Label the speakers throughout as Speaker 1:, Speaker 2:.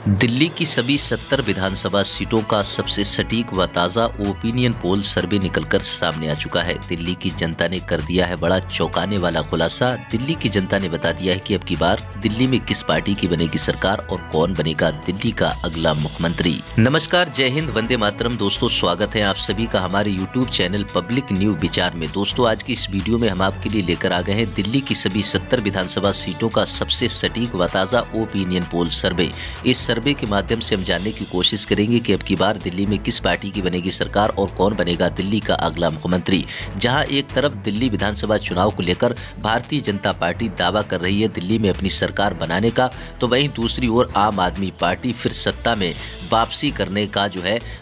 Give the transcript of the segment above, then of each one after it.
Speaker 1: दिल्ली की सभी 70 विधानसभा सीटों का सबसे सटीक व ताज़ा ओपिनियन पोल सर्वे निकलकर सामने आ चुका है। दिल्ली की जनता ने कर दिया है बड़ा चौंकाने वाला खुलासा। दिल्ली की जनता ने बता दिया है कि अब की बार दिल्ली में किस पार्टी की बनेगी सरकार और कौन बनेगा दिल्ली का अगला मुख्यमंत्री। नमस्कार, जय हिंद, वंदे मातरम। दोस्तों, स्वागत है आप सभी का हमारे यूट्यूब चैनल पब्लिक न्यूज विचार में। दोस्तों, आज की इस वीडियो में हम आपके लिए लेकर आ गए हैं दिल्ली की सभी 70 विधानसभा सीटों का सबसे सटीक व ताज़ा ओपिनियन पोल सर्वे। इस सर्वे के माध्यम से हम जानने की कोशिश करेंगे कि अब की बार दिल्ली में किस पार्टी की बनेगी सरकार और कौन बनेगा दिल्ली का अगला मुख्यमंत्री। जहां एक तरफ दिल्ली विधानसभा चुनाव को लेकर भारतीय जनता पार्टी दावा कर रही है दिल्ली में अपनी सरकार बनाने का, तो वहीं दूसरी ओर आम आदमी पार्टी फिर सत्ता में वापसी करने का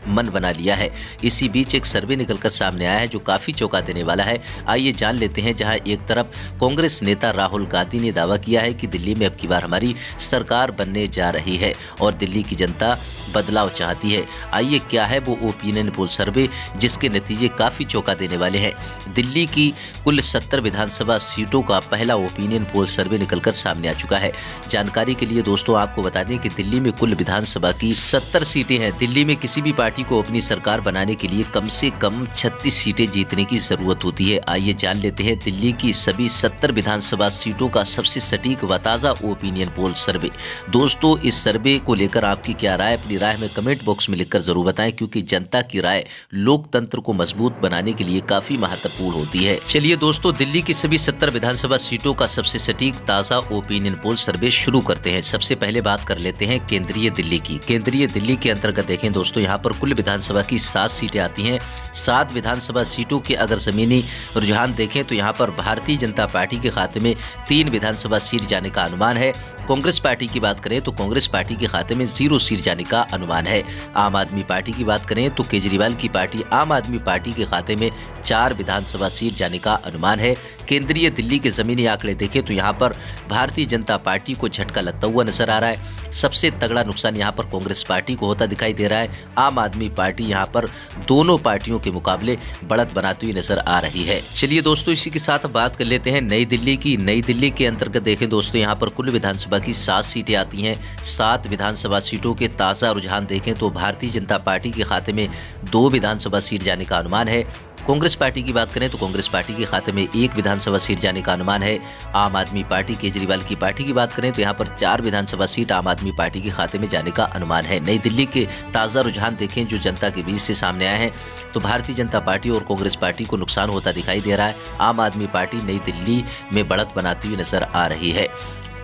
Speaker 1: मन बना लिया है। इसी बीच एक सर्वे निकलकर सामने आया है जो काफी चौंका देने वाला है। आइए जान लेते हैं। जहां एक तरफ कांग्रेस नेता राहुल गांधी ने दावा किया है कि दिल्ली में अब की बार हमारी सरकार बनने जा रही है और दिल्ली की जनता बदलाव चाहती है। आइए क्या है वो ओपिनियन पोल सर्वे जिसके नतीजे काफी चौंका देने वाले हैं। दिल्ली की कुल 70 विधानसभा सीटों का पहला ओपिनियन पोल सर्वे निकलकर सामने आ चुका है। जानकारी के लिए दोस्तों आपको बता दें कि दिल्ली में कुल विधानसभा की 70 सीटें हैं। दिल्ली में किसी भी पार्टी को अपनी सरकार बनाने के लिए कम से कम 36 सीटें जीतने की जरूरत होती है। आइए जान लेते हैं दिल्ली की सभी 70 विधानसभा सीटों का सबसे सटीक व ताज़ा ओपिनियन पोल सर्वे। दोस्तों, इस सर्वे को लेकर आपकी क्या राय, अपनी राय में कमेंट बॉक्स में लिखकर जरूर बताएं, क्योंकि जनता की राय लोकतंत्र को मजबूत बनाने के लिए काफी महत्वपूर्ण होती है। चलिए दोस्तों, दिल्ली की सभी 70 विधानसभा सीटों का सबसे सटीक ताज़ा ओपिनियन पोल सर्वे शुरू करते हैं। सबसे पहले बात कर लेते हैं केंद्रीय दिल्ली की। केंद्रीय दिल्ली के अंतर्गत देखें दोस्तों, यहाँ पर कुल विधानसभा की 7 सीटें आती हैं। 7 विधानसभा सीटों के अगर जमीनी रुझान देखें तो यहाँ पर भारतीय जनता पार्टी के खाते में 3 विधानसभा सीट जाने का अनुमान है। कांग्रेस पार्टी की बात करें तो कांग्रेस पार्टी के खाते में 0 सीट जाने का अनुमान है। आम आदमी पार्टी की बात करें तो केजरीवाल की पार्टी आम आदमी पार्टी के खाते में 4 विधानसभा सीट जाने का अनुमान है। केंद्रीय दिल्ली के जमीनी आंकड़े देखें तो यहाँ पर भारतीय जनता पार्टी को झटका लगता हुआ नजर आ रहा है। सबसे तगड़ा नुकसान यहाँ पर कांग्रेस पार्टी को होता दिखाई दे रहा है। आम आदमी पार्टी यहाँ पर दोनों पार्टियों के मुकाबले बढ़त बनाती हुई नजर आ रही है। चलिए दोस्तों, इसी के साथ बात कर लेते हैं नई दिल्ली की। नई दिल्ली के अंतर्गत देखें दोस्तों, यहाँ पर कुल विधानसभा की 7 सीटें आती हैं। 7 विधानसभा सीटों के ताज़ा रुझान देखें तो भारतीय जनता पार्टी के खाते में 2 विधानसभा सीट जाने का अनुमान है। कांग्रेस पार्टी की बात करें तो कांग्रेस पार्टी के खाते में 1 विधानसभा सीट जाने का अनुमान है। आम आदमी पार्टी केजरीवाल की पार्टी की बात करें तो यहाँ पर 4 विधानसभा सीट आम आदमी पार्टी के खाते में जाने का अनुमान है। नई दिल्ली के ताज़ा रुझान देखें जो जनता के बीच से सामने आए हैं तो भारतीय जनता पार्टी और कांग्रेस पार्टी को नुकसान होता दिखाई दे रहा है। आम आदमी पार्टी नई दिल्ली में बढ़त बनाती हुई नजर आ रही है।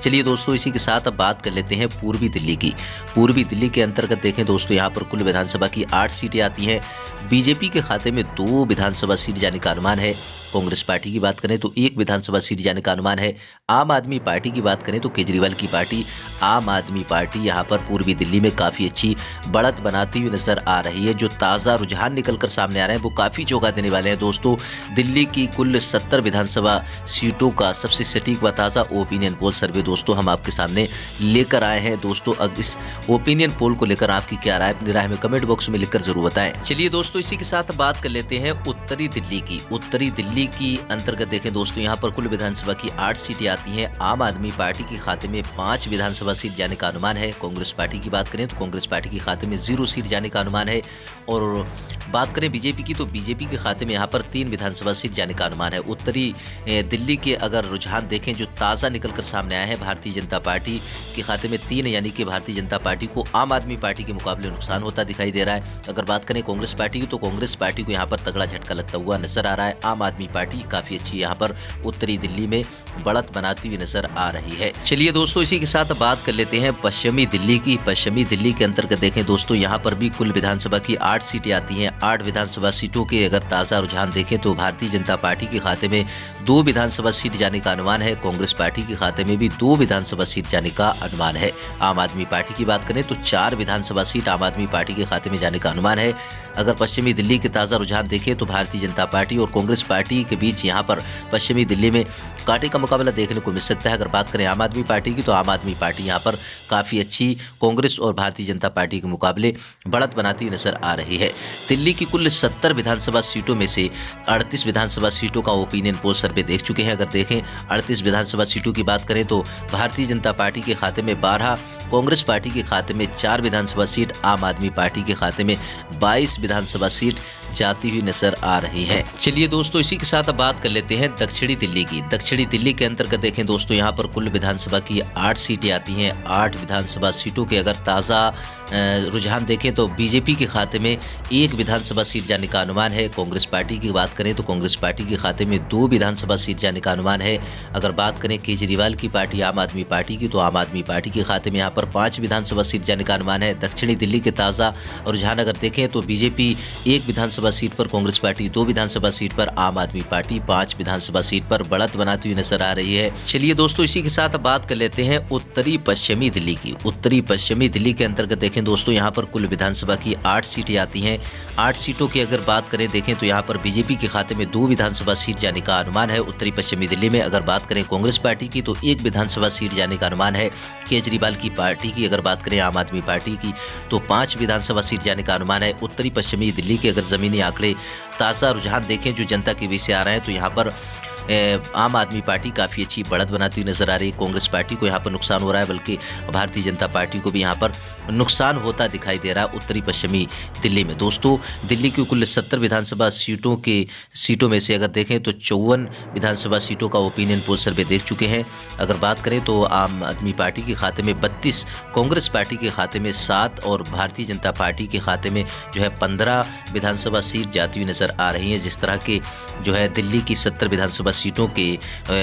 Speaker 1: चलिए दोस्तों, इसी के साथ अब बात कर लेते हैं पूर्वी दिल्ली की। पूर्वी दिल्ली के अंतर्गत देखें दोस्तों, यहाँ पर कुल विधानसभा की 8 सीटें आती हैं। बीजेपी के खाते में 2 विधानसभा सीट जाने का अनुमान है। कांग्रेस पार्टी की बात करें तो 1 विधानसभा सीट जाने का अनुमान है। आम आदमी पार्टी की बात करें तो केजरीवाल की पार्टी आम आदमी पार्टी यहाँ पर पूर्वी दिल्ली में काफ़ी अच्छी बढ़त बनाती हुई नजर आ रही है। जो ताज़ा रुझान निकलकर सामने आ रहे हैं वो काफ़ी चौंका देने वाले हैं। दोस्तों, दिल्ली की कुल 70 विधानसभा सीटों का सबसे सटीक व ताज़ा ओपिनियन पोल सर्वे दोस्तों हम आपके सामने लेकर आए हैं। दोस्तों, अब इस ओपिनियन पोल को लेकर आपकी क्या राय, अपनी राय में कमेंट बॉक्स में लिखकर जरूर बताएं। चलिए दोस्तों, इसी के साथ बात कर लेते हैं उत्तरी दिल्ली की। उत्तरी दिल्ली की अंतर्गत देखें दोस्तों, यहाँ पर कुल विधानसभा की 8 सीटें आती हैं। आम आदमी पार्टी के खाते में 5 विधानसभा सीट जाने का अनुमान है। कांग्रेस पार्टी की बात करें तो कांग्रेस पार्टी के खाते में 0 सीट जाने का अनुमान है। और बात करें बीजेपी की तो बीजेपी के खाते में यहाँ पर 3 विधानसभा सीट जाने का अनुमान है। उत्तरी दिल्ली के अगर रुझान देखें जो ताज़ा निकलकर सामने आया है, भारतीय जनता पार्टी के खाते में 3, यानी कि भारतीय जनता पार्टी को आम आदमी पार्टी के मुकाबले नुकसान होता दिखाई दे रहा है। अगर बात करें कांग्रेस पार्टी की तो कांग्रेस पार्टी को यहाँ पर तगड़ा झटका लगता हुआ नजर आ रहा है। आम आदमी पार्टी काफ़ी अच्छी यहाँ पर उत्तरी दिल्ली में बढ़त बनाती हुई नजर आ रही है। चलिए दोस्तों, इसी के साथ बात कर लेते हैं पश्चिमी दिल्ली की। पश्चिमी दिल्ली के अंतर्गत देखें दोस्तों, यहाँ पर भी कुल विधानसभा की 8 सीटें आती हैं। 8 विधानसभा सीटों के अगर ताज़ा रुझान देखें तो भारतीय जनता पार्टी के खाते में 2 विधानसभा सीट जाने का अनुमान है। कांग्रेस पार्टी के खाते में भी 2 विधानसभा सीट जाने का अनुमान है। आम आदमी पार्टी की बात करें तो 4 विधानसभा सीट आम आदमी पार्टी के खाते में जाने का अनुमान है। अगर पश्चिमी दिल्ली के ताज़ा रुझान देखें तो भारतीय जनता पार्टी और कांग्रेस पार्टी के बीच यहाँ पर पश्चिमी दिल्ली में कांटे का मुकाबला देखने को मिल सकता है। अगर बात करें आम आदमी पार्टी की तो आम आदमी पार्टी यहाँ पर काफ़ी अच्छी कांग्रेस और भारतीय जनता पार्टी के मुकाबले बढ़त बनाती हुई नजर आ रही है। दिल्ली की कुल 70 विधानसभा सीटों में से 38 विधानसभा सीटों का ओपिनियन पोल सर्वे देख चुके हैं। अगर देखें 38 विधानसभा सीटों की बात करें तो भारतीय जनता पार्टी के खाते में 12, कांग्रेस पार्टी के खाते में 4 विधानसभा सीट, आम आदमी पार्टी के खाते में 22 विधानसभा सीट जाती हुई नजर आ रही है। चलिए दोस्तों, इसी के साथ अब बात कर लेते हैं दक्षिणी दिल्ली की। दक्षिणी दिल्ली के अंतर्गत देखें दोस्तों, यहाँ पर कुल विधानसभा की 8 सीटें आती हैं। 8 विधानसभा सीटों के अगर ताज़ा रुझान देखें तो बीजेपी के खाते में 1 विधानसभा सीट जाने का अनुमान है। कांग्रेस पार्टी की बात करें तो कांग्रेस पार्टी के खाते में 2 विधानसभा सीट जाने का अनुमान है। अगर बात करें केजरीवाल की पार्टी आम आदमी पार्टी की, तो आम आदमी पार्टी के खाते में यहाँ पर 5 विधानसभा सीट जाने का अनुमान है। दक्षिणी दिल्ली के ताज़ा रुझान अगर देखें तो बीजेपी 1 विधानसभा सीट पर, कांग्रेस पार्टी 2 विधानसभा सीट पर, आम आदमी पार्टी 5 विधानसभा सीट पर बढ़त बनाती हुई नजर आ रही है। चलिए दोस्तों, इसी के साथ बात कर लेते हैं उत्तरी पश्चिमी दिल्ली की। उत्तरी पश्चिमी दिल्ली के अंतर्गत देखें दोस्तों, यहाँ पर कुल विधानसभा की 8 सीटें आती हैं। 8 सीटों की अगर बात करें देखें तो यहाँ पर बीजेपी के खाते में 2 विधानसभा सीट जाने का अनुमान है उत्तरी पश्चिमी दिल्ली में। अगर बात करें कांग्रेस पार्टी की तो 1 विधानसभा सीट जाने का अनुमान है। केजरीवाल की पार्टी की अगर बात करें, आम आदमी पार्टी की, तो 5 विधानसभा सीट जाने का अनुमान है। उत्तरी पश्चिमी दिल्ली के अगर जमीनी आंकड़े ताज़ा रुझान देखें जो जनता के बीच से आ रहे हैं तो यहाँ पर आम आदमी पार्टी काफ़ी अच्छी बढ़त बनाती हुई नजर आ रही है। कांग्रेस पार्टी को यहाँ पर नुकसान हो रहा है, बल्कि भारतीय जनता पार्टी को भी यहाँ पर नुकसान होता दिखाई दे रहा है उत्तरी पश्चिमी दिल्ली में। दोस्तों, दिल्ली की कुल 70 विधानसभा सीटों में से अगर देखें तो 54 विधानसभा सीटों का ओपिनियन पोल सर्वे देख चुके हैं। अगर बात करें तो आम आदमी पार्टी के खाते में 32, कांग्रेस पार्टी के खाते में 7 और भारतीय जनता पार्टी के खाते में जो है 15 विधानसभा सीट जाती हुई नजर आ रही है। जिस तरह के जो है दिल्ली की 70 विधानसभा सीटों के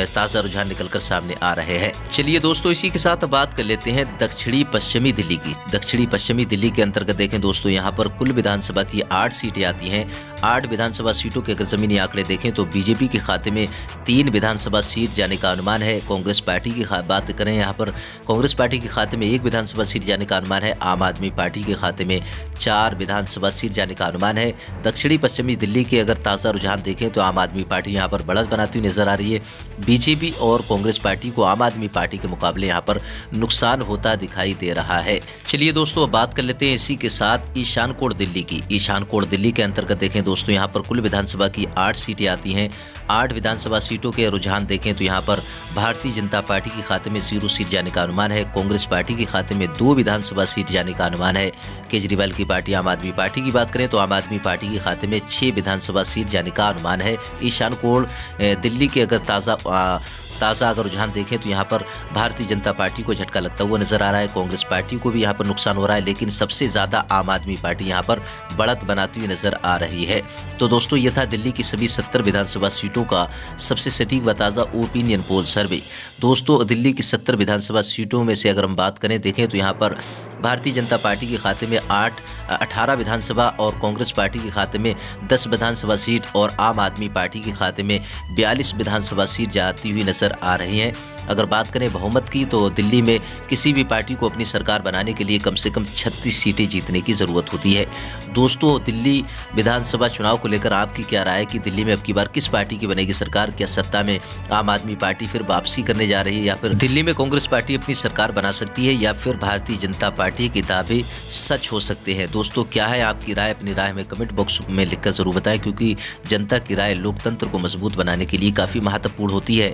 Speaker 1: ताज़ा रुझान निकलकर सामने आ रहे हैं। चलिए दोस्तों, इसी के साथ बात कर लेते हैं दक्षिणी पश्चिमी दिल्ली की। दक्षिणी पश्चिमी दिल्ली के अंतर्गत देखें दोस्तों, यहाँ पर कुल विधानसभा की 8 सीटें आती हैं। 8 विधानसभा सीटों के अगर जमीनी आंकड़े देखें तो बीजेपी के खाते में 3 विधानसभा सीट जाने का अनुमान है। कांग्रेस पार्टी की बात करें, यहाँ पर कांग्रेस पार्टी के खाते में 1 विधानसभा सीट जाने का अनुमान है। आम आदमी पार्टी के खाते में 4 विधानसभा सीट जाने का अनुमान है। दक्षिणी पश्चिमी दिल्ली के अगर ताज़ा रुझान देखें तो आम आदमी पार्टी यहाँ पर बढ़त बनाती हुई नजर आ रही है। बीजेपी और कांग्रेस पार्टी को आम आदमी पार्टी के मुकाबले यहाँ पर नुकसान होता दिखाई दे रहा है। चलिए दोस्तों, अब बात कर लेते हैं इसी के साथ ईशान कोण दिल्ली की। ईशान कोण दिल्ली के अंतर्गत देखें दोस्तों, यहाँ पर कुल विधानसभा की 8 सीटें आती हैं। 8 विधानसभा सीटों के रुझान देखें तो यहाँ पर भारतीय जनता पार्टी के खाते में 0 सीट जाने का अनुमान है। कांग्रेस पार्टी के खाते में 2 विधानसभा सीट जाने का अनुमान है। केजरीवाल की पार्टी आम आदमी पार्टी की बात करें तो आम आदमी पार्टी के खाते में 6 विधानसभा सीट जाने का अनुमान है। ईशान कोण दिल्ली के अगर ताज़ा अगर रुझान देखें तो यहाँ पर भारतीय जनता पार्टी को झटका लगता हुआ नजर आ रहा है। कांग्रेस पार्टी को भी यहाँ पर नुकसान हो रहा है, लेकिन सबसे ज़्यादा आम आदमी पार्टी यहाँ पर बढ़त बनाती हुई नजर आ रही है। तो दोस्तों, ये था दिल्ली की सभी 70 विधानसभा सीटों का सबसे सटीक व ताज़ा ओपिनियन पोल सर्वे। दोस्तों, दिल्ली की 70 विधानसभा सीटों में से अगर हम बात करें देखें तो यहाँ पर भारतीय जनता पार्टी के खाते में 18 विधानसभा और कांग्रेस पार्टी के खाते में 10 विधानसभा सीट और आम आदमी पार्टी के खाते में 42 विधानसभा सीट जाती हुई नजर आ रही हैं। अगर बात करें बहुमत की तो दिल्ली में किसी भी पार्टी को अपनी सरकार बनाने के लिए कम से कम 36 सीटें जीतने की ज़रूरत होती है। दोस्तों, दिल्ली विधानसभा चुनाव को लेकर आपकी क्या राय है कि दिल्ली में अब की बार किस पार्टी की बनेगी सरकार? क्या सत्ता में आम आदमी पार्टी फिर वापसी करने जा रही है, या फिर दिल्ली में कांग्रेस पार्टी अपनी सरकार बना सकती है, या फिर भारतीय जनता पार्टी के दावे सच हो सकते हैं? दोस्तों, क्या है आपकी राय? अपनी राय हमें कमेंट बॉक्स में लिखकर जरूर बताएं, क्योंकि जनता की राय लोकतंत्र को मजबूत बनाने के लिए काफ़ी महत्वपूर्ण होती है।